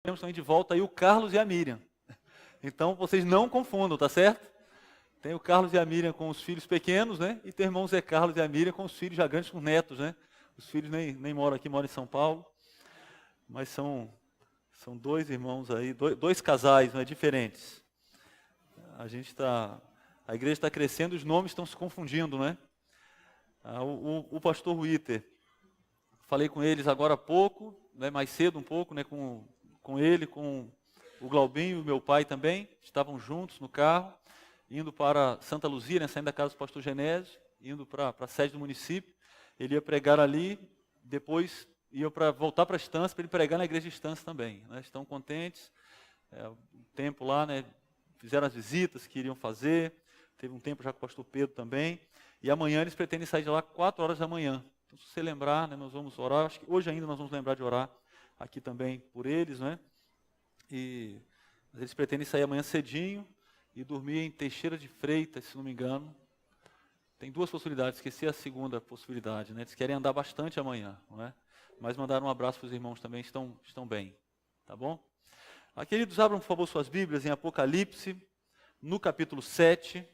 temos também de volta aí o Carlos e a Miriam. Então, vocês não confundam, tá certo? Tem o Carlos e a Miriam com os filhos pequenos, né? E tem o irmão Zé Carlos e a Miriam com os filhos já grandes, com netos, né? Os filhos nem moram aqui, moram em São Paulo. Mas são dois irmãos aí, dois casais, né, diferentes. A igreja está crescendo, os nomes estão se confundindo, né? O pastor Witter, falei com eles agora há pouco, né, mais cedo um pouco, né, com ele, com o Glaubinho e o meu pai também, estavam juntos no carro, indo para Santa Luzia, né, saindo da casa do pastor Genésio, indo para a sede do município. Ele ia pregar ali, depois ia voltar para a Estância, para ele pregar na igreja de Estância também. Né? Estão contentes, o tempo lá, né, fizeram as visitas que iriam fazer, teve um tempo já com o pastor Pedro também, e amanhã eles pretendem sair de lá 4 horas da manhã. Então, se você lembrar, né, nós vamos orar, acho que hoje ainda nós vamos lembrar de orar aqui também por eles, né? Mas eles pretendem sair amanhã cedinho e dormir em Teixeira de Freitas, se não me engano. Tem 2 possibilidades, esqueci a segunda possibilidade, né? Eles querem andar bastante amanhã, não é? Mas mandaram um abraço para os irmãos também, estão bem, tá bom? Queridos, abram por favor suas Bíblias em Apocalipse, no capítulo 7.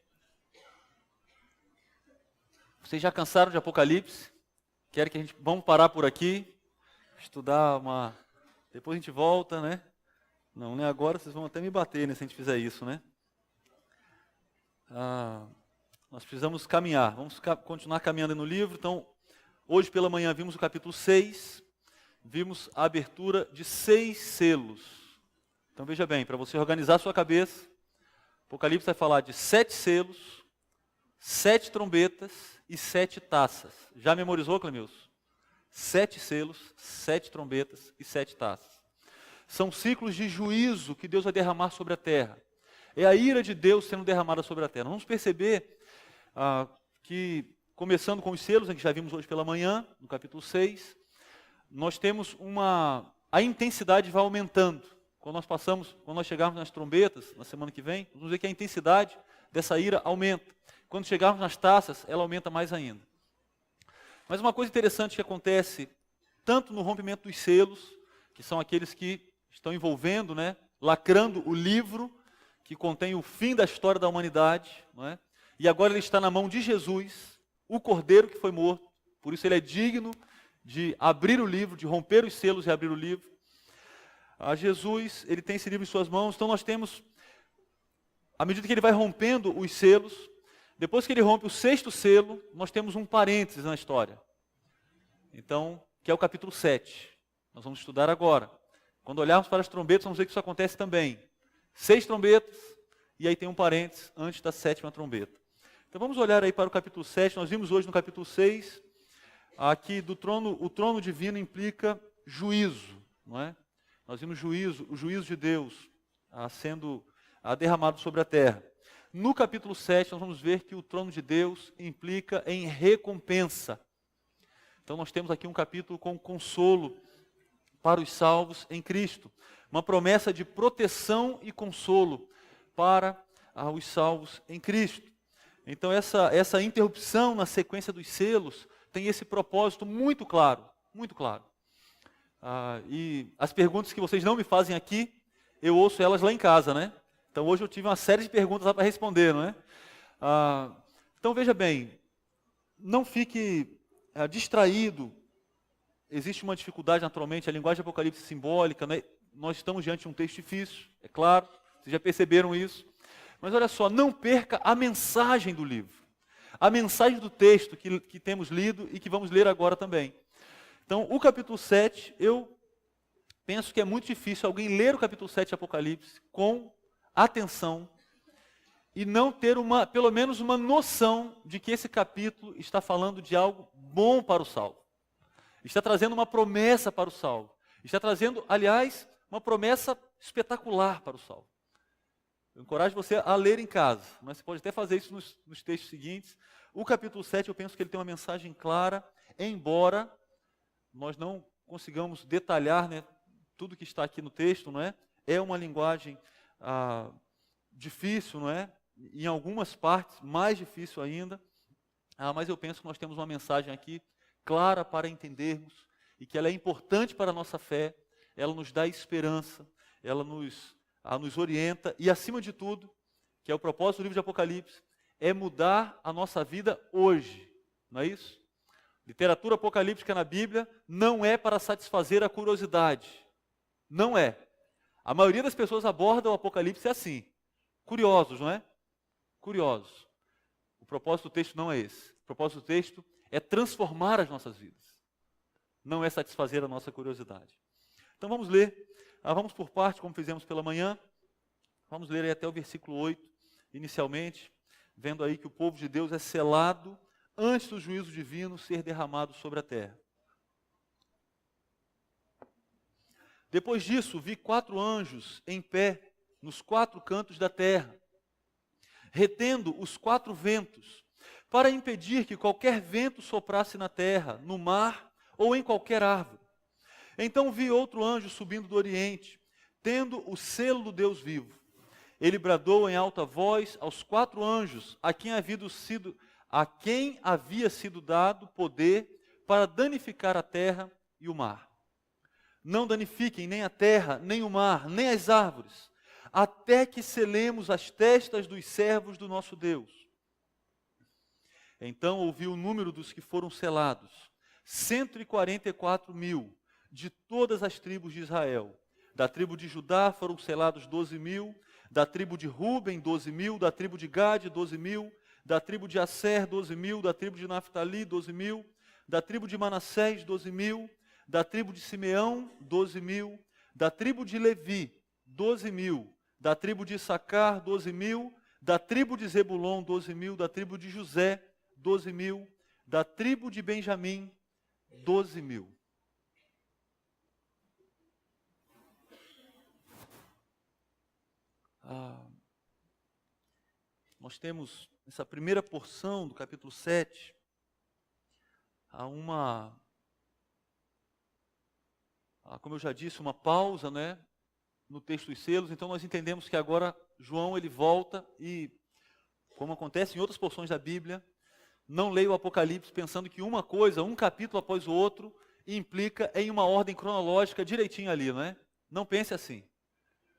Vocês já cansaram de Apocalipse? Querem que vamos parar por aqui, estudar depois a gente volta, né? Não, né? Agora vocês vão até me bater, né, se a gente fizer isso, né? Nós precisamos caminhar, vamos continuar caminhando no livro. Então, hoje pela manhã vimos o capítulo 6, vimos a abertura de 6 selos. Então veja bem, para você organizar a sua cabeça, Apocalipse vai falar de 7 selos, 7 trombetas e 7 taças. Já memorizou, Clemilson? 7 selos, 7 trombetas e 7 taças. São ciclos de juízo que Deus vai derramar sobre a terra. É a ira de Deus sendo derramada sobre a terra. Vamos perceber que, começando com os selos, que já vimos hoje pela manhã, no capítulo 6, nós temos a intensidade vai aumentando. Quando nós chegarmos nas trombetas, na semana que vem, vamos ver que a intensidade dessa ira aumenta. Quando chegarmos nas taças, ela aumenta mais ainda. Mas uma coisa interessante que acontece, tanto no rompimento dos selos, que são aqueles que estão envolvendo, né, lacrando o livro, que contém o fim da história da humanidade, não é? E agora ele está na mão de Jesus, o Cordeiro que foi morto, por isso ele é digno de abrir o livro, de romper os selos e abrir o livro. Jesus, ele tem esse livro em suas mãos, então nós temos, à medida que ele vai rompendo os selos, depois que ele rompe o 6º selo, nós temos um parênteses na história. Então, que é o capítulo 7. Nós vamos estudar agora. Quando olharmos para as trombetas, vamos ver que isso acontece também. 6 trombetas, e aí tem um parênteses antes da 7ª trombeta. Então vamos olhar aí para o capítulo 7, nós vimos hoje no capítulo 6, aqui o trono divino implica juízo, não é? Nós vimos o juízo de Deus sendo derramado sobre a terra. No capítulo 7, nós vamos ver que o trono de Deus implica em recompensa. Então nós temos aqui um capítulo com consolo para os salvos em Cristo. Uma promessa de proteção e consolo para os salvos em Cristo. Então essa interrupção na sequência dos selos tem esse propósito muito claro, muito claro. E as perguntas que vocês não me fazem aqui, eu ouço elas lá em casa, né? Então hoje eu tive uma série de perguntas lá para responder, não é? Então veja bem, não fique distraído. Existe uma dificuldade naturalmente, a linguagem de Apocalipse simbólica, né? Nós estamos diante de um texto difícil, é claro, vocês já perceberam isso. Mas olha só, não perca a mensagem do livro, a mensagem do texto que temos lido e que vamos ler agora também. Então, o capítulo 7, eu penso que é muito difícil alguém ler o capítulo 7 de Apocalipse com atenção e não ter pelo menos uma noção de que esse capítulo está falando de algo bom para o salvo. Está trazendo uma promessa para o salvo. Está trazendo, aliás, uma promessa espetacular para o salvo. Eu encorajo você a ler em casa, mas você pode até fazer isso nos textos seguintes. O capítulo 7, eu penso que ele tem uma mensagem clara, embora nós não consigamos detalhar, né, tudo que está aqui no texto, não é? É uma linguagem difícil, não é? Em algumas partes, mais difícil ainda. Mas eu penso que nós temos uma mensagem aqui clara para entendermos e que ela é importante para a nossa fé, ela nos dá esperança, ela nos orienta, e acima de tudo, que é o propósito do livro de Apocalipse, é mudar a nossa vida hoje, não é isso? Literatura apocalíptica na Bíblia não é para satisfazer a curiosidade, não é. A maioria das pessoas aborda o Apocalipse assim, curiosos, não é? Curiosos. O propósito do texto não é esse. O propósito do texto é transformar as nossas vidas, não é satisfazer a nossa curiosidade. Então vamos ler, vamos por parte, como fizemos pela manhã, vamos ler aí até o versículo 8, inicialmente, vendo aí que o povo de Deus é selado antes do juízo divino ser derramado sobre a terra. Depois disso, vi 4 anjos em pé nos 4 cantos da terra, retendo os 4 ventos, para impedir que qualquer vento soprasse na terra, no mar ou em qualquer árvore. Então vi outro anjo subindo do oriente, tendo o selo do Deus vivo. Ele bradou em alta voz aos 4 anjos, a quem havia sido dado poder para danificar a terra e o mar. Não danifiquem nem a terra, nem o mar, nem as árvores, até que selemos as testas dos servos do nosso Deus. Então ouvi o número dos que foram selados, 144.000, de todas as tribos de Israel. Da tribo de Judá foram selados 12.000, da tribo de Ruben 12.000, da tribo de Gade 12.000, da tribo de Asser 12.000, da tribo de Naftali 12.000, da tribo de Manassés 12.000, da tribo de Simeão 12.000, da tribo de Levi 12.000, da tribo de Issacar 12.000, da tribo de Zebulon 12.000, da tribo de José 12.000, da tribo de Benjamim 12.000. Nós temos nessa primeira porção do capítulo 7, como eu já disse, uma pausa, né, no texto dos selos. Então nós entendemos que agora João ele volta e, como acontece em outras porções da Bíblia, não leia o Apocalipse pensando que uma coisa, um capítulo após o outro, implica em uma ordem cronológica direitinho ali, não é? Não pense assim,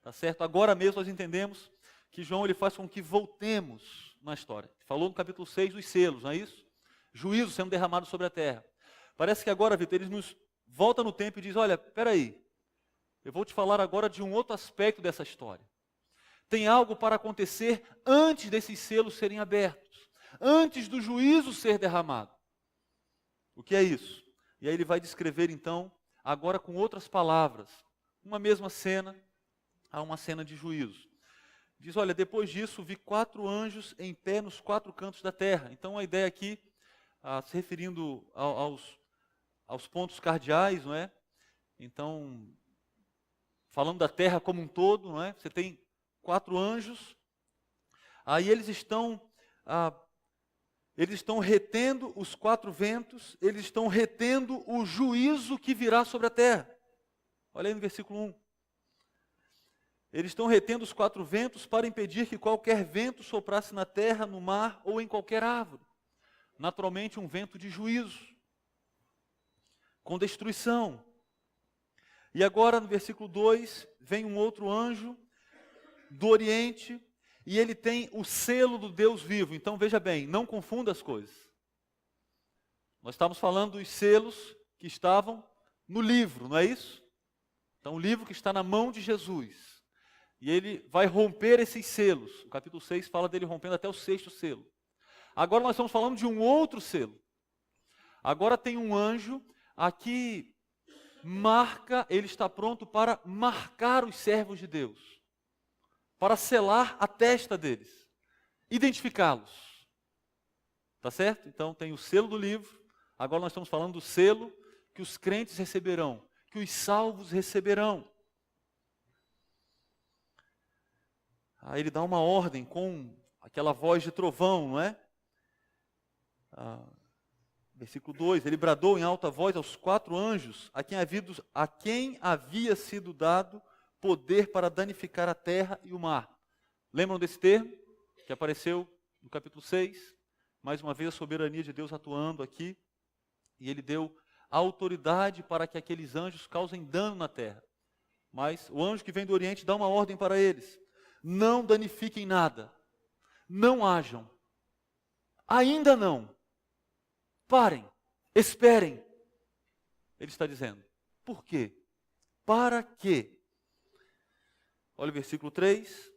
tá certo? Agora mesmo nós entendemos que João ele faz com que voltemos na história. Falou no capítulo 6 dos selos, não é isso? Juízo sendo derramado sobre a terra. Parece que agora, Vitor, ele nos volta no tempo e diz, olha, espera aí, eu vou te falar agora de um outro aspecto dessa história. Tem algo para acontecer antes desses selos serem abertos, antes do juízo ser derramado. O que é isso? E aí ele vai descrever então, agora com outras palavras, uma mesma cena, há uma cena de juízo. Diz, olha, depois disso vi 4 anjos em pé nos 4 cantos da terra. Então a ideia aqui, se referindo aos pontos cardeais, não é? Então, falando da terra como um todo, não é? Você tem 4 anjos, aí eles estão retendo os 4 ventos, eles estão retendo o juízo que virá sobre a terra. Olha aí no versículo 1. Eles estão retendo os 4 ventos para impedir que qualquer vento soprasse na terra, no mar ou em qualquer árvore. Naturalmente, um vento de juízo, com destruição. E agora, no versículo 2, vem um outro anjo do Oriente, e ele tem o selo do Deus vivo. Então, veja bem, não confunda as coisas. Nós estamos falando dos selos que estavam no livro, não é isso? Então, o livro que está na mão de Jesus. E ele vai romper esses selos. O capítulo 6 fala dele rompendo até o 6º selo. Agora nós estamos falando de um outro selo. Agora tem um anjo aqui ele está pronto para marcar os servos de Deus, para selar a testa deles, identificá-los. Tá certo? Então tem o selo do livro, agora nós estamos falando do selo que os crentes receberão, que os salvos receberão. Aí ele dá uma ordem com aquela voz de trovão, não é? Versículo 2, ele bradou em alta voz aos 4 anjos, a quem havia sido dado poder para danificar a terra e o mar. Lembram desse termo que apareceu no capítulo 6? Mais uma vez a soberania de Deus atuando aqui, e ele deu autoridade para que aqueles anjos causem dano na terra. Mas o anjo que vem do Oriente dá uma ordem para eles: não danifiquem nada, não hajam, ainda não, parem, esperem. Ele está dizendo, por quê? Para quê? Olha o versículo 3,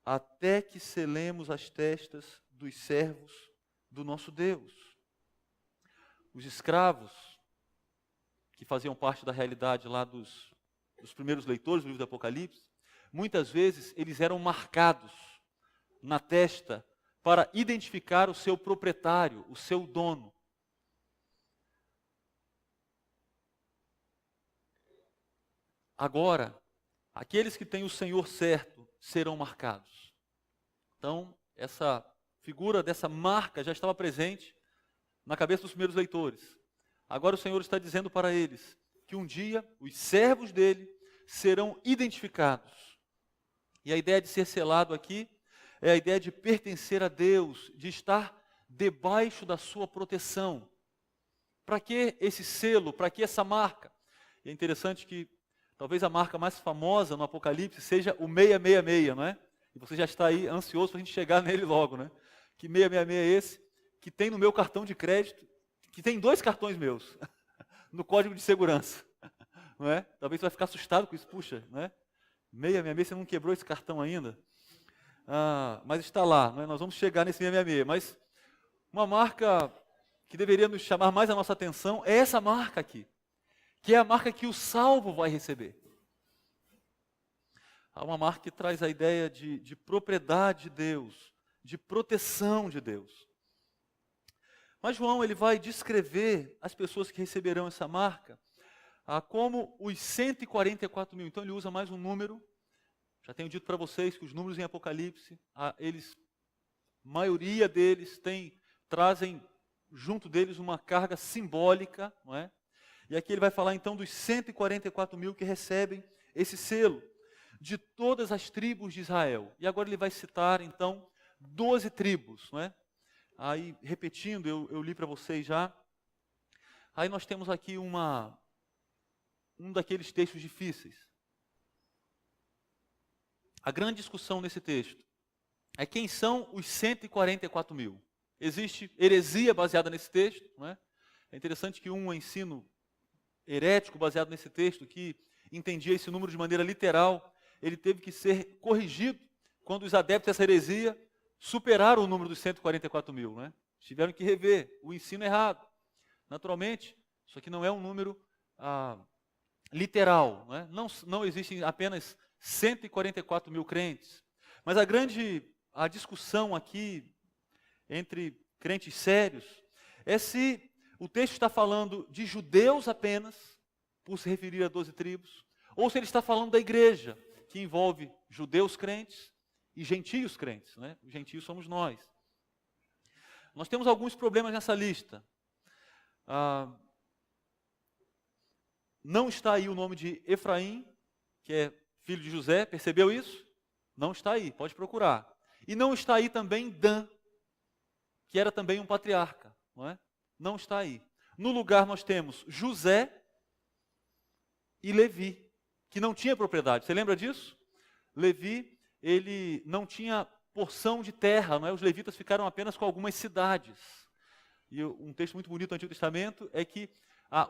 até que selemos as testas dos servos do nosso Deus. Os escravos, que faziam parte da realidade lá dos primeiros leitores do livro do Apocalipse, muitas vezes eles eram marcados na testa para identificar o seu proprietário, o seu dono. Agora, aqueles que têm o Senhor certo serão marcados. Então, essa figura dessa marca já estava presente na cabeça dos primeiros leitores. Agora o Senhor está dizendo para eles que um dia os servos dele serão identificados. E a ideia de ser selado aqui é a ideia de pertencer a Deus, de estar debaixo da sua proteção. Para que esse selo? Para que essa marca? E é interessante que talvez a marca mais famosa no Apocalipse seja o 666, não é? E você já está aí ansioso para a gente chegar nele logo, né? Que 666 é esse? Que tem no meu cartão de crédito, que tem 2 cartões meus, no código de segurança, não é? Talvez você vai ficar assustado com isso, puxa, não é? 666, você não quebrou esse cartão ainda? Mas está lá, não é? Nós vamos chegar nesse 666, mas uma marca que deveria nos chamar mais a nossa atenção é essa marca aqui, que é a marca que o salvo vai receber. Há uma marca que traz a ideia de propriedade de Deus, de proteção de Deus. Mas João ele vai descrever as pessoas que receberão essa marca como os 144 mil. Então ele usa mais um número. Já tenho dito para vocês que os números em Apocalipse, a maioria deles trazem junto deles uma carga simbólica, não é? E aqui ele vai falar então dos 144 mil que recebem esse selo, de todas as tribos de Israel. E agora ele vai citar então 12 tribos, não é? Aí, repetindo, eu li para vocês já. Aí nós temos aqui um daqueles textos difíceis. A grande discussão nesse texto é quem são os 144 mil. Existe heresia baseada nesse texto, não é? É interessante que um ensino herético baseado nesse texto, que entendia esse número de maneira literal, ele teve que ser corrigido quando os adeptos dessa heresia superaram o número dos 144 mil, né? Tiveram que rever o ensino errado. Naturalmente, isso aqui não é um número literal, né? Não existem apenas 144 mil crentes. Mas a discussão aqui entre crentes sérios é se o texto está falando de judeus apenas, por se referir a 12 tribos, ou se ele está falando da igreja, que envolve judeus crentes e gentios crentes, né? Os gentios somos nós. Nós temos alguns problemas nessa lista. Não está aí o nome de Efraim, que é filho de José, percebeu isso? Não está aí, pode procurar. E não está aí também Dan, que era também um patriarca, não é? Não está aí. No lugar nós temos José e Levi, que não tinha propriedade. Você lembra disso? Levi, ele não tinha porção de terra, não é? Os levitas ficaram apenas com algumas cidades. E um texto muito bonito do Antigo Testamento é que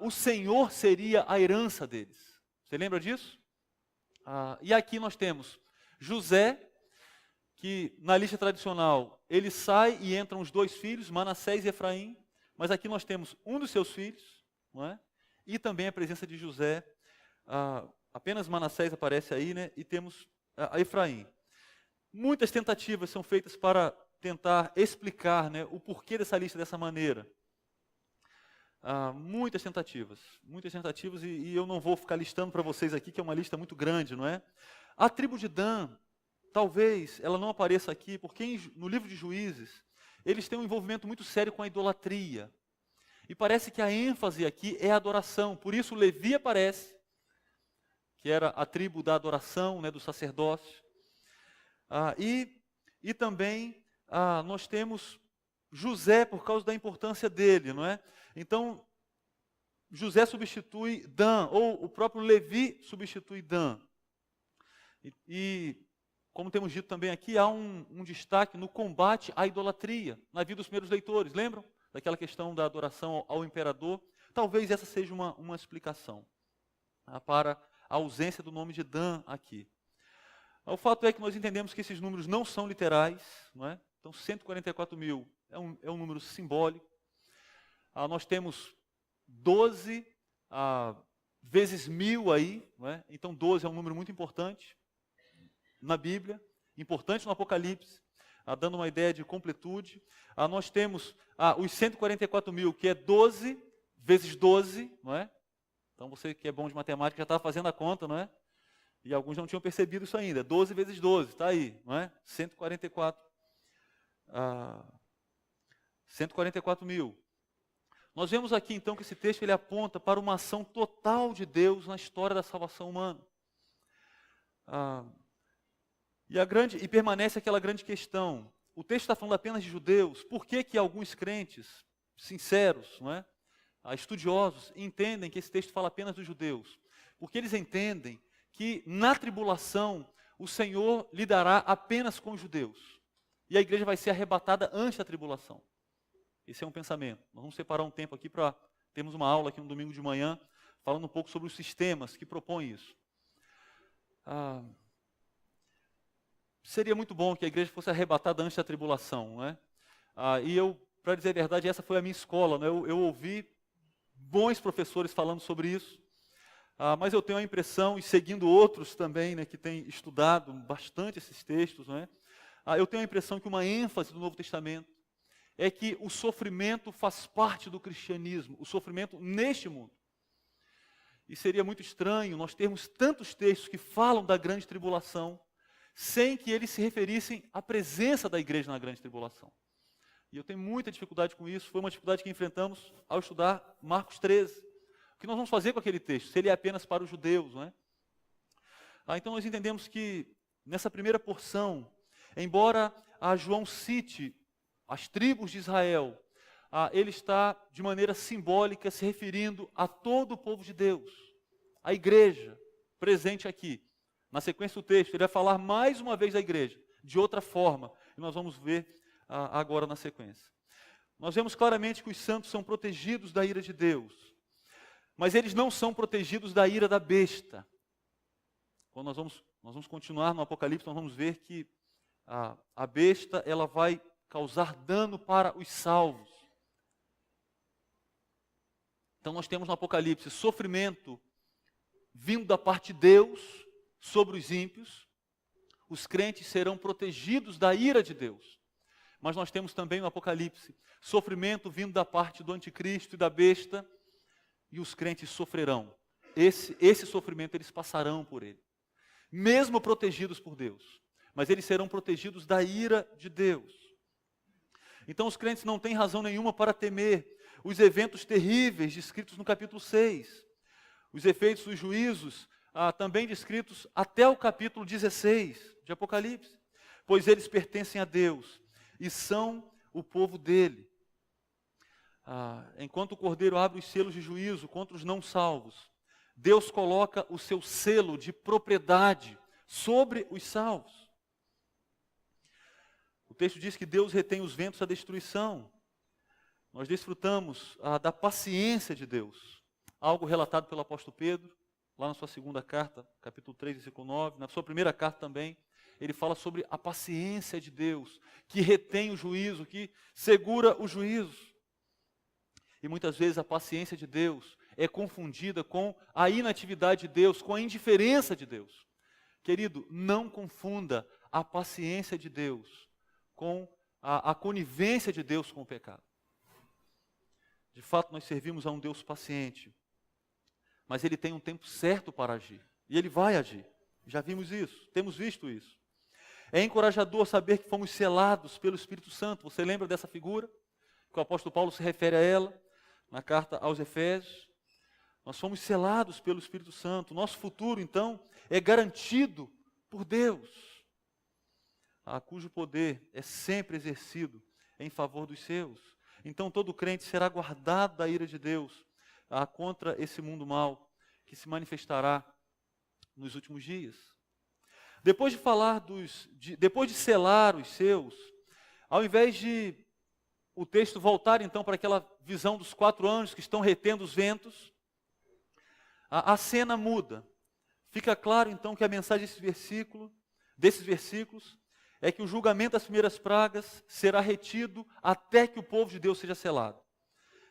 o Senhor seria a herança deles. Você lembra disso? E aqui nós temos José, que na lista tradicional ele sai e entram os 2 filhos, Manassés e Efraim, mas aqui nós temos um dos seus filhos, não é? E também a presença de José. Apenas Manassés aparece aí, né? E temos a Efraim. Muitas tentativas são feitas para tentar explicar, né, o porquê dessa lista dessa maneira. Muitas tentativas, e eu não vou ficar listando para vocês aqui, que é uma lista muito grande, não é? A tribo de Dan, talvez ela não apareça aqui, porque no livro de Juízes, eles têm um envolvimento muito sério com a idolatria. E parece que a ênfase aqui é a adoração, por isso Levi aparece, que era a tribo da adoração, né, do sacerdócio. E também nós temos José, por causa da importância dele, não é? Então, José substitui Dan, ou o próprio Levi substitui Dan. E como temos dito também aqui, há um destaque no combate à idolatria na vida dos primeiros leitores. Lembram daquela questão da adoração ao imperador? Talvez essa seja uma explicação para a ausência do nome de Dan aqui. O fato é que nós entendemos que esses números não são literais, não é? Então 144 mil é um número simbólico. Nós temos 12 vezes 1000 aí, não é? Então 12 é um número muito importante na Bíblia, importante no Apocalipse, dando uma ideia de completude. Nós temos os 144 mil, que é 12 vezes 12, não é? Então você que é bom de matemática já estava fazendo a conta, não é? E alguns não tinham percebido isso ainda. 12 vezes 12, está aí, não é? 144 mil. Nós vemos aqui então que esse texto ele aponta para uma ação total de Deus na história da salvação humana. E permanece aquela grande questão. O texto está falando apenas de judeus. Por que que alguns crentes sinceros, não é? Estudiosos, entendem que esse texto fala apenas dos judeus? Porque eles entendem que na tribulação o Senhor lidará apenas com os judeus. E a igreja vai ser arrebatada antes da tribulação. Esse é um pensamento. Nós vamos separar um tempo aqui para termos uma aula aqui no domingo de manhã, falando um pouco sobre os sistemas que propõem isso. Seria muito bom que a igreja fosse arrebatada antes da tribulação, não é? E eu, para dizer a verdade, essa foi a minha escola, né? Eu ouvi bons professores falando sobre isso, mas eu tenho a impressão, e seguindo outros também, né, que têm estudado bastante esses textos, não é? Eu tenho a impressão que uma ênfase do Novo Testamento é que o sofrimento faz parte do cristianismo, o sofrimento neste mundo. E seria muito estranho nós termos tantos textos que falam da grande tribulação, sem que eles se referissem à presença da igreja na grande tribulação. E eu tenho muita dificuldade com isso, foi uma dificuldade que enfrentamos ao estudar Marcos 13. O que nós vamos fazer com aquele texto, se ele é apenas para os judeus, não é? Então nós entendemos que, nessa primeira porção, embora João cite as tribos de Israel, ele está, de maneira simbólica, se referindo a todo o povo de Deus, a igreja presente aqui. Na sequência do texto, ele vai falar mais uma vez da igreja, de outra forma, e nós vamos ver agora na sequência. Nós vemos claramente que os santos são protegidos da ira de Deus, mas eles não são protegidos da ira da besta. Quando nós vamos continuar no Apocalipse, nós vamos ver que a besta ela vai causar dano para os salvos. Então nós temos no Apocalipse sofrimento vindo da parte de Deus sobre os ímpios. Os crentes serão protegidos da ira de Deus. Mas nós temos também no Apocalipse sofrimento vindo da parte do anticristo e da besta, e os crentes sofrerão. Esse sofrimento eles passarão por ele, mesmo protegidos por Deus, mas eles serão protegidos da ira de Deus. Então os crentes não têm razão nenhuma para temer os eventos terríveis descritos no capítulo 6, os efeitos dos juízos também descritos até o capítulo 16 de Apocalipse, pois eles pertencem a Deus e são o povo dele. Enquanto o Cordeiro abre os selos de juízo contra os não salvos, Deus coloca o seu selo de propriedade sobre os salvos. O texto diz que Deus retém os ventos da destruição. Nós desfrutamos da paciência de Deus, algo relatado pelo apóstolo Pedro, lá na sua segunda carta, capítulo 3, versículo 9, na sua primeira carta também, ele fala sobre a paciência de Deus, que retém o juízo, que segura o juízo. E muitas vezes a paciência de Deus é confundida com a inatividade de Deus, com a indiferença de Deus. Querido, não confunda a paciência de Deus com a conivência de Deus com o pecado. De fato, nós servimos a um Deus paciente, mas Ele tem um tempo certo para agir, e Ele vai agir. Já vimos isso, temos visto isso. É encorajador saber que fomos selados pelo Espírito Santo. Você lembra dessa figura? Que o apóstolo Paulo se refere a ela na carta aos Efésios. Nós fomos selados pelo Espírito Santo. Nosso futuro, então, é garantido por Deus, cujo poder é sempre exercido em favor dos seus. Então todo crente será guardado da ira de Deus contra esse mundo mau que se manifestará nos últimos dias. Depois de selar os seus, ao invés de o texto voltar então para aquela visão dos 4 anjos que estão retendo os ventos, a cena muda. Fica claro então que a mensagem desses versículos, é que o julgamento das primeiras pragas será retido até que o povo de Deus seja selado.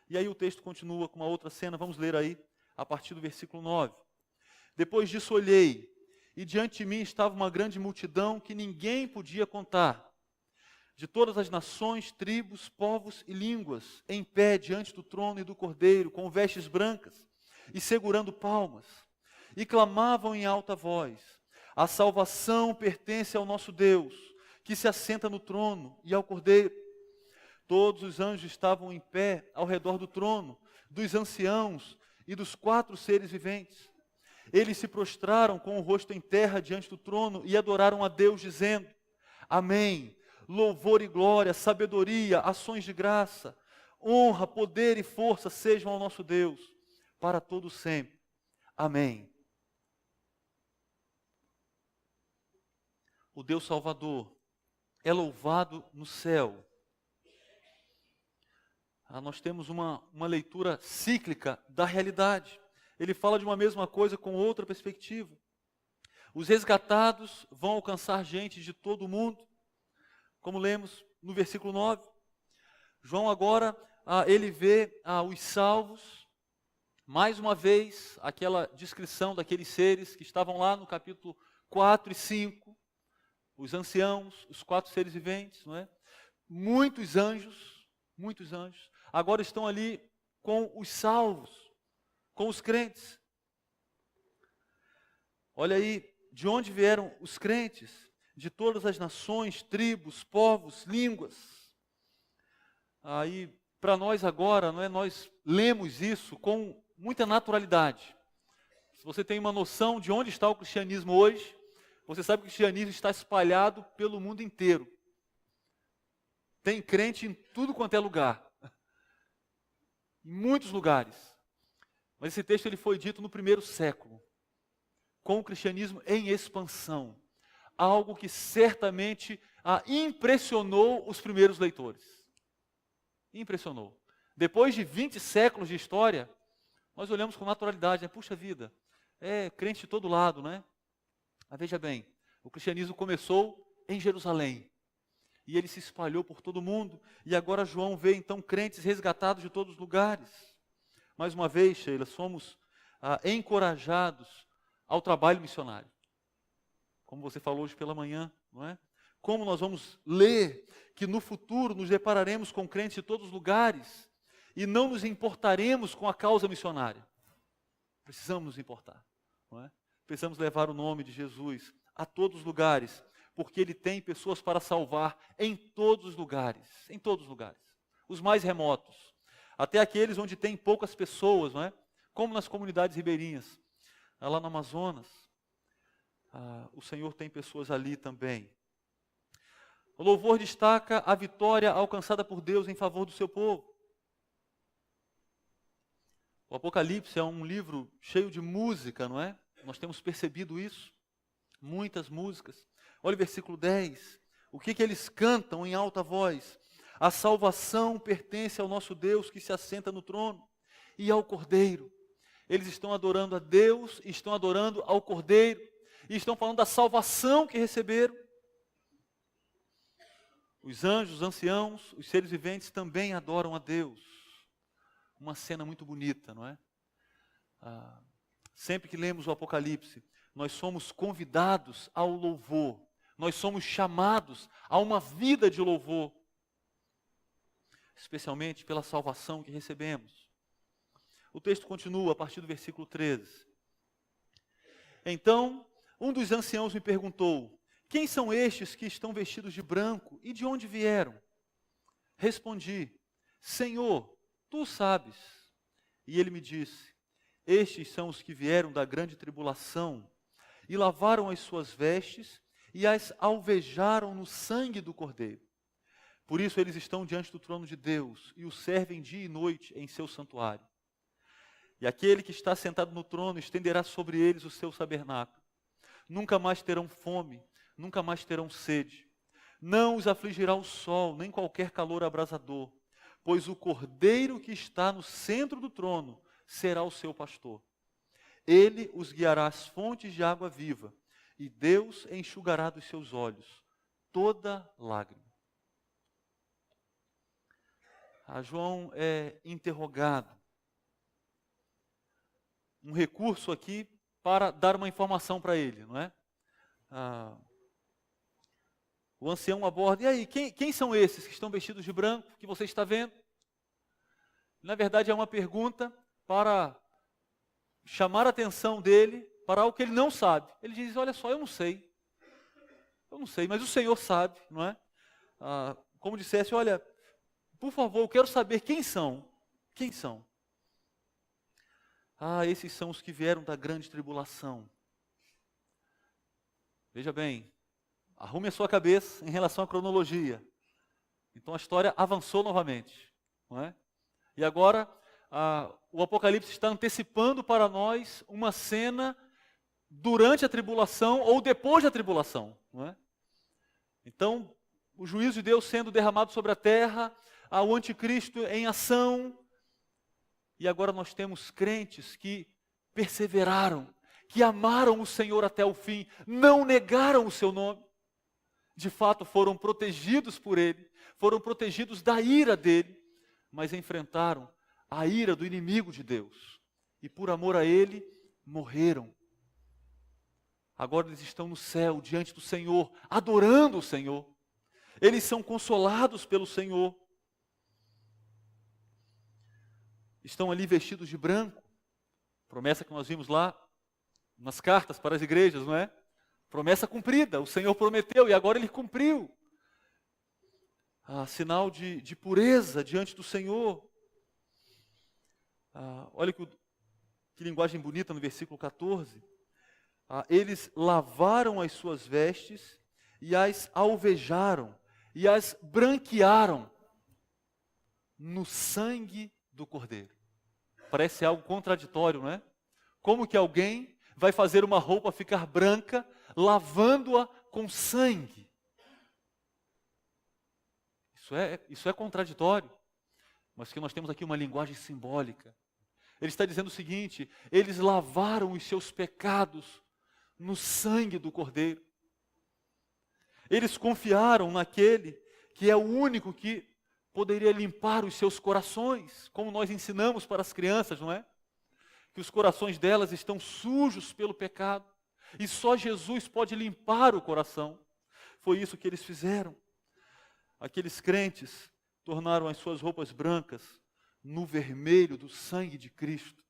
E aí o texto continua com uma outra cena, vamos ler aí a partir do versículo 9. Depois disso olhei, e diante de mim estava uma grande multidão que ninguém podia contar, de todas as nações, tribos, povos e línguas, em pé diante do trono e do Cordeiro, com vestes brancas e segurando palmas, e clamavam em alta voz: a salvação pertence ao nosso Deus, que se assenta no trono, e ao Cordeiro. Todos os anjos estavam em pé ao redor do trono, dos anciãos e dos 4 seres viventes. Eles se prostraram com o rosto em terra diante do trono e adoraram a Deus, dizendo: Amém. Louvor e glória, sabedoria, ações de graça, honra, poder e força sejam ao nosso Deus, para todo sempre. Amém. O Deus Salvador é louvado no céu. Nós temos uma leitura cíclica da realidade. Ele fala de uma mesma coisa com outra perspectiva. Os resgatados vão alcançar gente de todo o mundo, como lemos no versículo 9. João agora, ele vê os salvos, mais uma vez, aquela descrição daqueles seres que estavam lá no capítulo 4 e 5, os anciãos, os 4 seres viventes, não é? Muitos anjos, agora estão ali com os salvos, com os crentes. Olha aí, de onde vieram os crentes? De todas as nações, tribos, povos, línguas. Aí, para nós agora, não é, nós lemos isso com muita naturalidade. Se você tem uma noção de onde está o cristianismo hoje, você sabe que o cristianismo está espalhado pelo mundo inteiro. Tem crente em tudo quanto é lugar. Em muitos lugares. Mas esse texto ele foi dito no 1º século, com o cristianismo em expansão. Algo que certamente impressionou os primeiros leitores. Impressionou. Depois de 20 séculos de história, nós olhamos com naturalidade, né? Puxa vida, é crente de todo lado, né? Mas veja bem, o cristianismo começou em Jerusalém. E ele se espalhou por todo o mundo. E agora João vê então crentes resgatados de todos os lugares. Mais uma vez, Sheila, somos encorajados ao trabalho missionário. Como você falou hoje pela manhã, não é? Como nós vamos ler que no futuro nos depararemos com crentes de todos os lugares e não nos importaremos com a causa missionária. Precisamos nos importar, não é? Precisamos levar o nome de Jesus a todos os lugares, porque Ele tem pessoas para salvar em todos os lugares, os mais remotos, até aqueles onde tem poucas pessoas, não é? Como nas comunidades ribeirinhas, lá no Amazonas, o Senhor tem pessoas ali também. O louvor destaca a vitória alcançada por Deus em favor do seu povo. O Apocalipse é um livro cheio de música, não é? Nós temos percebido isso, muitas músicas. Olha o versículo 10, o que eles cantam em alta voz? A salvação pertence ao nosso Deus que se assenta no trono e ao Cordeiro. Eles estão adorando a Deus, estão adorando ao Cordeiro, e estão falando da salvação que receberam. Os anjos, os anciãos, os seres viventes também adoram a Deus. Uma cena muito bonita, não é? Sempre que lemos o Apocalipse, nós somos convidados ao louvor. Nós somos chamados a uma vida de louvor. Especialmente pela salvação que recebemos. O texto continua a partir do versículo 13. Então, um dos anciãos me perguntou: quem são estes que estão vestidos de branco e de onde vieram? Respondi: Senhor, tu sabes. E ele me disse: estes são os que vieram da grande tribulação e lavaram as suas vestes e as alvejaram no sangue do Cordeiro. Por isso eles estão diante do trono de Deus e o servem dia e noite em seu santuário. E aquele que está sentado no trono estenderá sobre eles o seu tabernáculo. Nunca mais terão fome, nunca mais terão sede. Não os afligirá o sol, nem qualquer calor abrasador, pois o Cordeiro que está no centro do trono será o seu pastor. Ele os guiará às fontes de água viva, e Deus enxugará dos seus olhos toda lágrima. João é interrogado. Um recurso aqui para dar uma informação para ele, não é? O ancião aborda, e aí, quem são esses que estão vestidos de branco, que você está vendo? Na verdade é uma pergunta para chamar a atenção dele para algo que ele não sabe. Ele diz, olha só, eu não sei, mas o Senhor sabe, não é? Como dissesse, olha, por favor, eu quero saber quem são. Quem são? Esses são os que vieram da grande tribulação. Veja bem, arrume a sua cabeça em relação à cronologia. Então a história avançou novamente, não é? E agora o Apocalipse está antecipando para nós uma cena durante a tribulação ou depois da tribulação, não é? Então, o juízo de Deus sendo derramado sobre a terra, o anticristo em ação, e agora nós temos crentes que perseveraram, que amaram o Senhor até o fim, não negaram o seu nome, de fato foram protegidos por Ele, foram protegidos da ira dEle, mas enfrentaram a ira do inimigo de Deus, e por amor a Ele, morreram. Agora eles estão no céu, diante do Senhor, adorando o Senhor. Eles são consolados pelo Senhor. Estão ali vestidos de branco. Promessa que nós vimos lá nas cartas para as igrejas, não é? Promessa cumprida. O Senhor prometeu e agora Ele cumpriu. Sinal de pureza diante do Senhor. Olha que linguagem bonita no versículo 14. Eles lavaram as suas vestes e as alvejaram e as branquearam no sangue do Cordeiro. Parece algo contraditório, não é? Como que alguém vai fazer uma roupa ficar branca lavando-a com sangue? Isso é contraditório, mas que nós temos aqui uma linguagem simbólica. Ele está dizendo o seguinte: eles lavaram os seus pecados no sangue do Cordeiro. Eles confiaram naquele que é o único que poderia limpar os seus corações, como nós ensinamos para as crianças, não é? Que os corações delas estão sujos pelo pecado, e só Jesus pode limpar o coração. Foi isso que eles fizeram. Aqueles crentes tornaram as suas roupas brancas no vermelho do sangue de Cristo.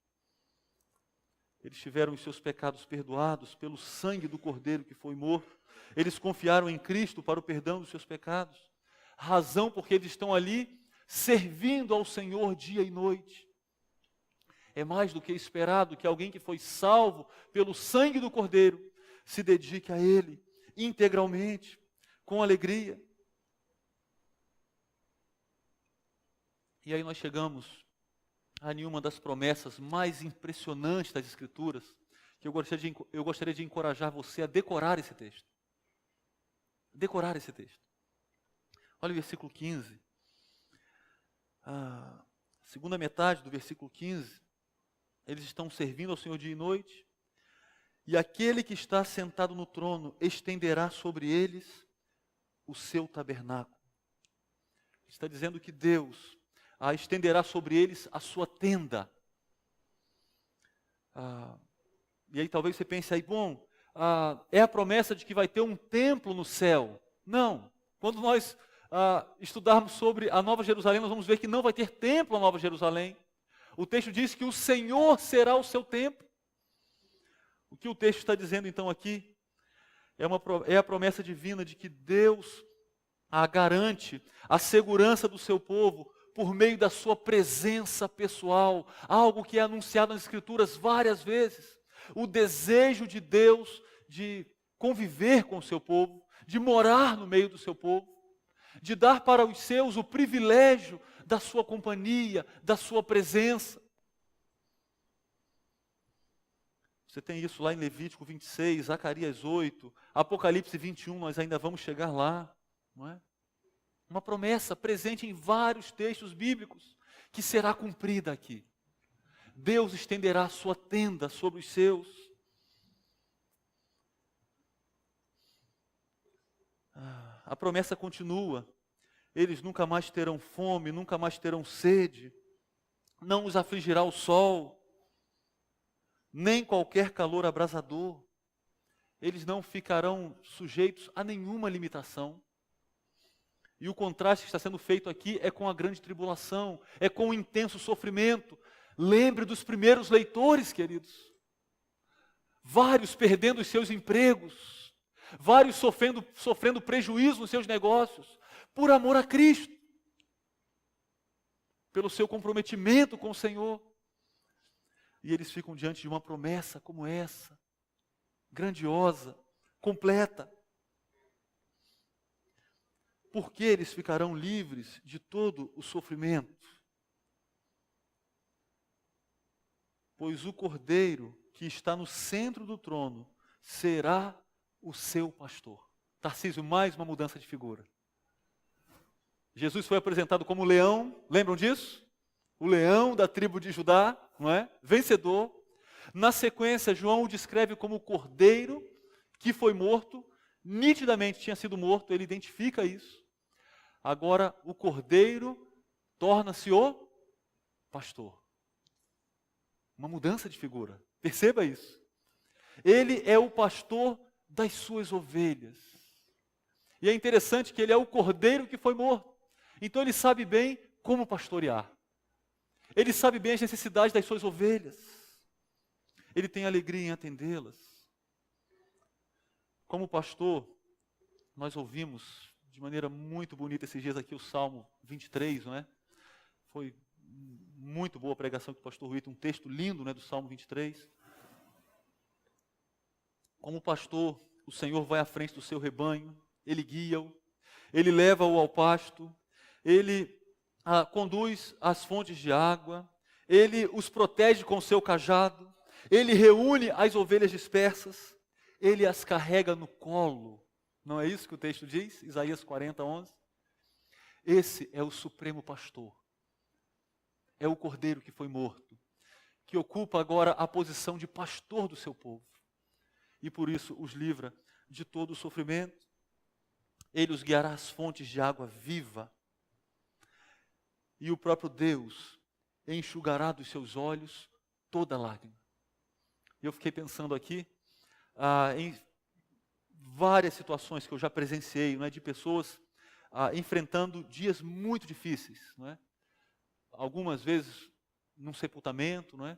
Eles tiveram os seus pecados perdoados pelo sangue do Cordeiro que foi morto. Eles confiaram em Cristo para o perdão dos seus pecados. Razão porque eles estão ali servindo ao Senhor dia e noite. É mais do que esperado que alguém que foi salvo pelo sangue do Cordeiro se dedique a Ele integralmente, com alegria. E aí nós chegamos a nenhuma das promessas mais impressionantes das Escrituras, que eu gostaria de encorajar você a decorar esse texto. Decorar esse texto. Olha o versículo 15. A segunda metade do versículo 15. Eles estão servindo ao Senhor dia e noite. E aquele que está sentado no trono estenderá sobre eles o seu tabernáculo. Está dizendo que Deus estenderá sobre eles a sua tenda. E aí talvez você pense aí, é a promessa de que vai ter um templo no céu. Não. Quando nós estudarmos sobre a Nova Jerusalém, nós vamos ver que não vai ter templo na Nova Jerusalém. O texto diz que o Senhor será o seu templo. O que o texto está dizendo então aqui é a promessa divina de que Deus garante a segurança do seu povo por meio da sua presença pessoal, algo que é anunciado nas Escrituras várias vezes. O desejo de Deus de conviver com o seu povo, de morar no meio do seu povo, de dar para os seus o privilégio da sua companhia, da sua presença. Você tem isso lá em Levítico 26, Zacarias 8, Apocalipse 21, nós ainda vamos chegar lá, não é? Uma promessa presente em vários textos bíblicos, que será cumprida aqui. Deus estenderá a sua tenda sobre os seus. A promessa continua. Eles nunca mais terão fome, nunca mais terão sede. Não os afligirá o sol, nem qualquer calor abrasador. Eles não ficarão sujeitos a nenhuma limitação. E o contraste que está sendo feito aqui é com a grande tribulação, é com o intenso sofrimento. Lembre dos primeiros leitores, queridos. Vários perdendo os seus empregos, vários sofrendo prejuízo nos seus negócios, por amor a Cristo, pelo seu comprometimento com o Senhor. E eles ficam diante de uma promessa como essa, grandiosa, completa. Porque eles ficarão livres de todo o sofrimento. Pois o Cordeiro que está no centro do trono será o seu pastor. Tarcísio, mais uma mudança de figura. Jesus foi apresentado como leão, lembram disso? O leão da tribo de Judá, não é? Vencedor. Na sequência, João o descreve como o cordeiro que foi morto, nitidamente tinha sido morto, ele identifica isso. Agora, o cordeiro torna-se o pastor. Uma mudança de figura, perceba isso. Ele é o pastor das suas ovelhas. E é interessante que ele é o cordeiro que foi morto. Então ele sabe bem como pastorear. Ele sabe bem as necessidades das suas ovelhas. Ele tem alegria em atendê-las. Como pastor, nós ouvimos de maneira muito bonita esses dias aqui o Salmo 23, não é? Foi muito boa a pregação do pastor Rui, um texto lindo, né, do Salmo 23. Como pastor, o Senhor vai à frente do seu rebanho, Ele guia-o, Ele leva-o ao pasto, Ele conduz às fontes de água, Ele os protege com o seu cajado, Ele reúne as ovelhas dispersas, Ele as carrega no colo. Não é isso que o texto diz? Isaías 40, 11. Esse é o supremo pastor. É o cordeiro que foi morto, que ocupa agora a posição de pastor do seu povo. E por isso os livra de todo o sofrimento. Ele os guiará às fontes de água viva. E o próprio Deus enxugará dos seus olhos toda lágrima. Eu fiquei pensando aqui em várias situações que eu já presenciei, não é, de pessoas enfrentando dias muito difíceis, não é? Algumas vezes num sepultamento, não é?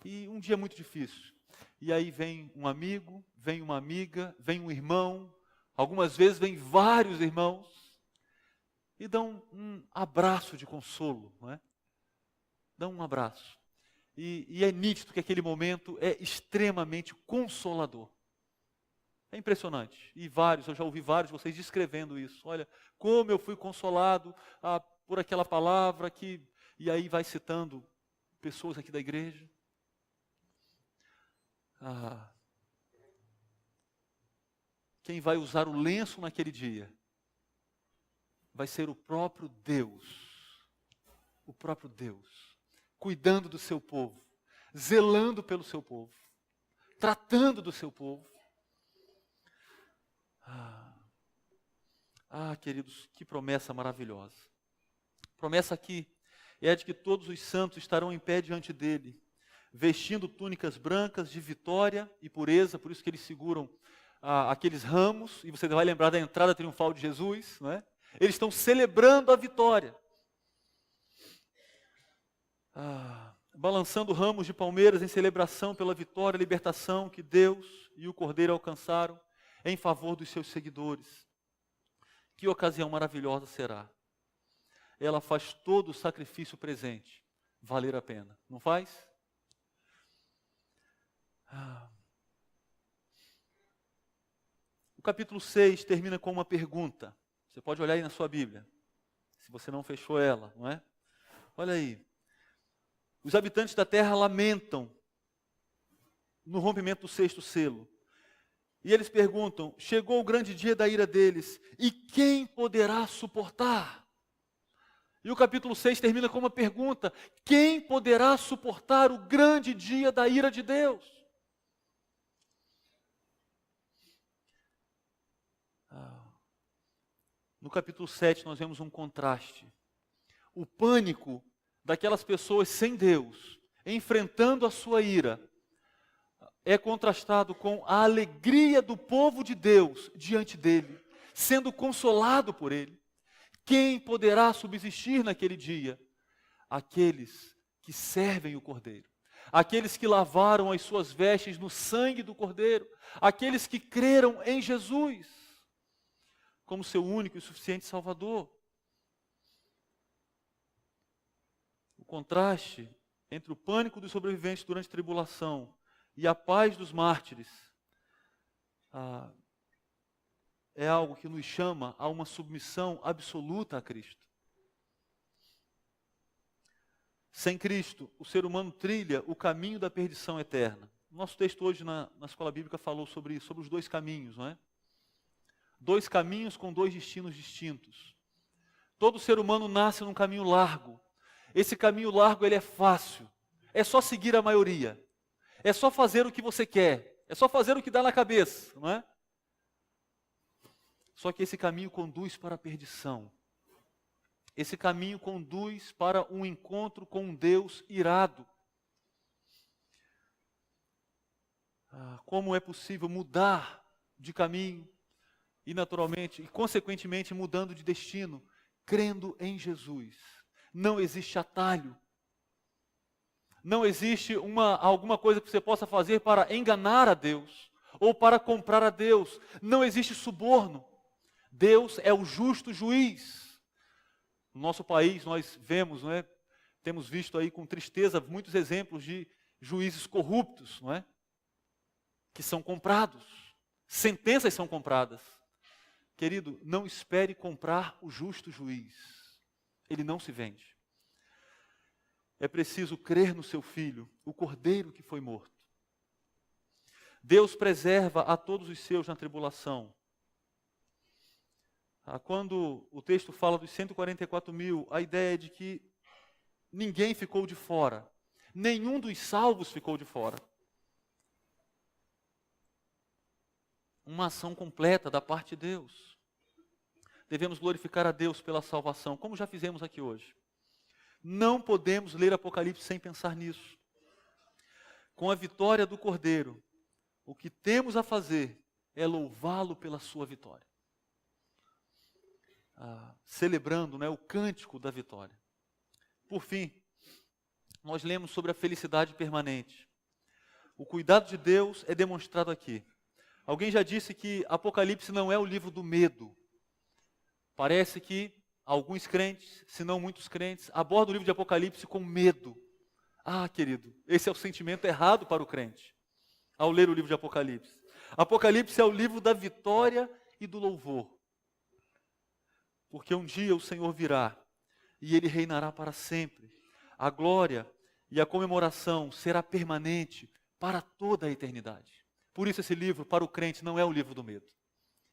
E um dia muito difícil. E aí vem um amigo, vem uma amiga, vem um irmão, algumas vezes vem vários irmãos e dão um abraço de consolo, não é? Dão um abraço. E é nítido que aquele momento é extremamente consolador. É impressionante. E eu já ouvi vários de vocês descrevendo isso. Olha, como eu fui consolado por aquela palavra que... E aí vai citando pessoas aqui da igreja. Quem vai usar o lenço naquele dia vai ser o próprio Deus. O próprio Deus. Cuidando do seu povo. Zelando pelo seu povo. Tratando do seu povo. Queridos, que promessa maravilhosa. Promessa aqui é de que todos os santos estarão em pé diante dele, vestindo túnicas brancas de vitória e pureza, por isso que eles seguram aqueles ramos, e você vai lembrar da entrada triunfal de Jesus, não é? Eles estão celebrando a vitória. Balançando ramos de palmeiras em celebração pela vitória e libertação que Deus e o Cordeiro alcançaram em favor dos seus seguidores. Que ocasião maravilhosa será. Ela faz todo o sacrifício presente valer a pena, não faz? O capítulo 6 termina com uma pergunta. Você pode olhar aí na sua Bíblia, se você não fechou ela, não é? Olha aí. Os habitantes da terra lamentam no rompimento do sexto selo. E eles perguntam: chegou o grande dia da ira deles, e quem poderá suportar? E o capítulo 6 termina com uma pergunta: quem poderá suportar o grande dia da ira de Deus? No capítulo 7 nós vemos um contraste. O pânico daquelas pessoas sem Deus, enfrentando a sua ira, é contrastado com a alegria do povo de Deus diante dele, sendo consolado por ele. Quem poderá subsistir naquele dia? Aqueles que servem o Cordeiro, aqueles que lavaram as suas vestes no sangue do Cordeiro, aqueles que creram em Jesus como seu único e suficiente Salvador. O contraste entre o pânico dos sobreviventes durante a tribulação e a paz dos mártires é algo que nos chama a uma submissão absoluta a Cristo. Sem Cristo, o ser humano trilha o caminho da perdição eterna. Nosso texto hoje na escola bíblica falou sobre isso, sobre os dois caminhos, não é? Dois caminhos com dois destinos distintos. Todo ser humano nasce num caminho largo. Esse caminho largo ele é fácil. É só seguir a maioria. É só fazer o que você quer. É só fazer o que dá na cabeça, não é? Só que esse caminho conduz para a perdição. Esse caminho conduz para um encontro com um Deus irado. Como é possível mudar de caminho e naturalmente, e consequentemente mudando de destino, crendo em Jesus? Não existe atalho. Não existe alguma coisa que você possa fazer para enganar a Deus ou para comprar a Deus. Não existe suborno. Deus é o justo juiz. No nosso país nós vemos, não é? Temos visto aí com tristeza muitos exemplos de juízes corruptos, não é? Que são comprados. Sentenças são compradas. Querido, não espere comprar o justo juiz. Ele não se vende. É preciso crer no seu Filho, o Cordeiro que foi morto. Deus preserva a todos os seus na tribulação. Quando o texto fala dos 144 mil, a ideia é de que ninguém ficou de fora. Nenhum dos salvos ficou de fora. Uma ação completa da parte de Deus. Devemos glorificar a Deus pela salvação, como já fizemos aqui hoje. Não podemos ler Apocalipse sem pensar nisso. Com a vitória do Cordeiro, o que temos a fazer é louvá-lo pela sua vitória. Celebrando, né, o cântico da vitória. Por fim, nós lemos sobre a felicidade permanente. O cuidado de Deus é demonstrado aqui. Alguém já disse que Apocalipse não é o livro do medo. Parece que alguns crentes, se não muitos crentes, abordam o livro de Apocalipse com medo. Querido, esse é o sentimento errado para o crente, ao ler o livro de Apocalipse. Apocalipse é o livro da vitória e do louvor. Porque um dia o Senhor virá e Ele reinará para sempre. A glória e a comemoração será permanente para toda a eternidade. Por isso esse livro, para o crente, não é o livro do medo.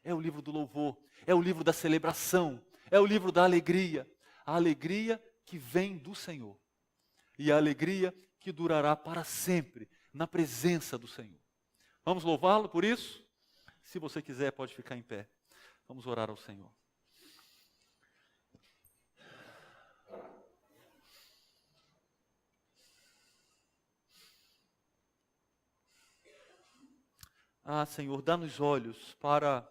É o livro do louvor, é o livro da celebração, é o livro da alegria. A alegria que vem do Senhor. E a alegria que durará para sempre na presença do Senhor. Vamos louvá-lo por isso? Se você quiser, pode ficar em pé. Vamos orar ao Senhor. Senhor, dá-nos olhos para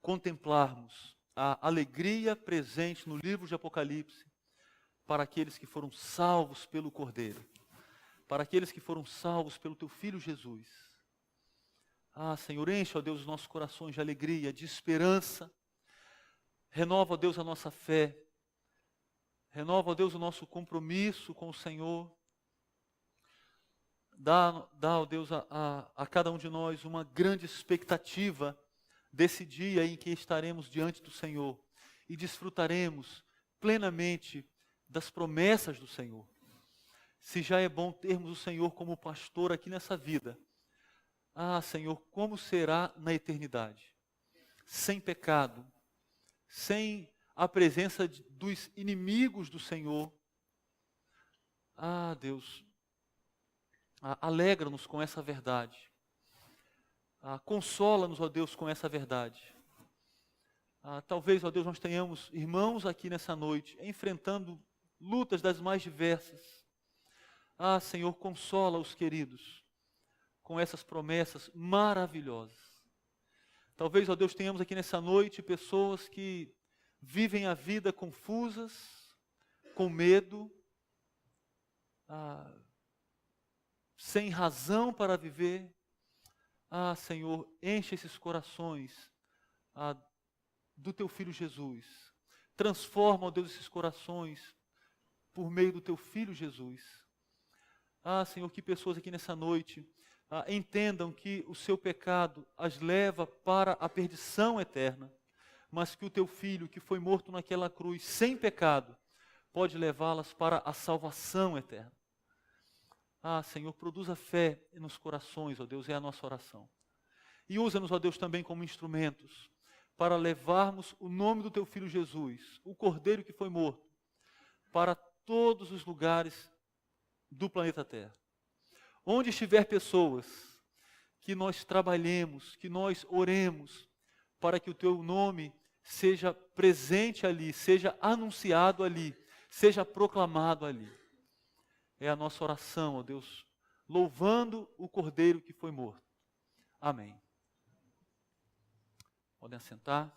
contemplarmos a alegria presente no livro de Apocalipse para aqueles que foram salvos pelo Cordeiro, para aqueles que foram salvos pelo Teu Filho Jesus. Senhor, enche, ó Deus, os nossos corações de alegria, de esperança. Renova, ó Deus, a nossa fé. Renova, ó Deus, o nosso compromisso com o Senhor. Dá, ó Deus, a cada um de nós uma grande expectativa desse dia em que estaremos diante do Senhor e desfrutaremos plenamente das promessas do Senhor. Se já é bom termos o Senhor como pastor aqui nessa vida, Ah, Senhor, como será na eternidade? Sem pecado, sem a presença dos inimigos do Senhor. Ah, Deus, alegra-nos com essa verdade. Consola-nos, ó Deus, com essa verdade. Talvez, ó Deus, nós tenhamos irmãos aqui nessa noite, enfrentando lutas das mais diversas. Senhor, consola os queridos com essas promessas maravilhosas. Talvez, ó Deus, tenhamos aqui nessa noite pessoas que vivem a vida confusas, com medo, sem razão para viver. Senhor, enche esses corações do Teu Filho Jesus. Transforma, ó Deus, esses corações por meio do Teu Filho Jesus. Senhor, que pessoas aqui nessa noite entendam que o seu pecado as leva para a perdição eterna, mas que o Teu Filho, que foi morto naquela cruz sem pecado, pode levá-las para a salvação eterna. Senhor, produza fé nos corações, ó Deus, é a nossa oração. E usa-nos, ó Deus, também como instrumentos para levarmos o nome do Teu Filho Jesus, o Cordeiro que foi morto, para todos os lugares do planeta Terra. Onde estiver pessoas, que nós trabalhemos, que nós oremos, para que o Teu nome seja presente ali, seja anunciado ali, seja proclamado ali. É a nossa oração, ó Deus, louvando o Cordeiro que foi morto. Amém. Podem assentar.